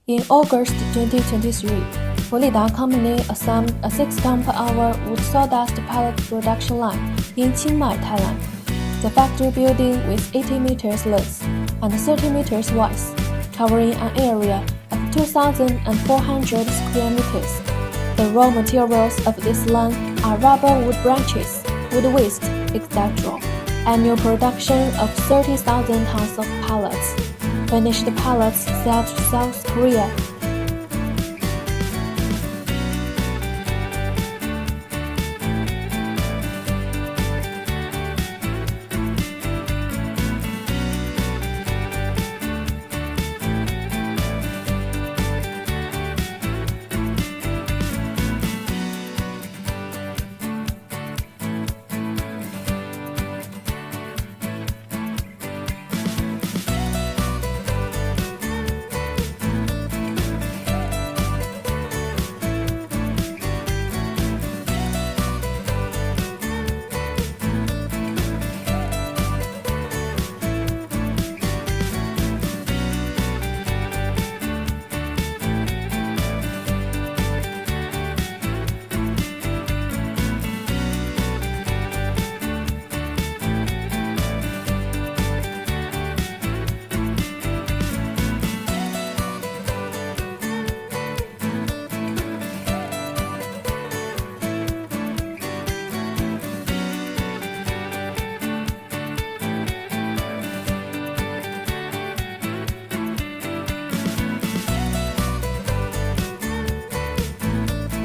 In August 2023, Blida Company assumed a 6-ton-per-hour wood sawdust pellet production line in Chiang Mai, Thailand. The factory building with 80 meters length and 30 meters wide, covering an area of 2,400 square meters. The raw materials of this line are rubber wood branches, wood waste, etc. Annual production of 30,000 tons of pellets. Finished pellets sell to South Korea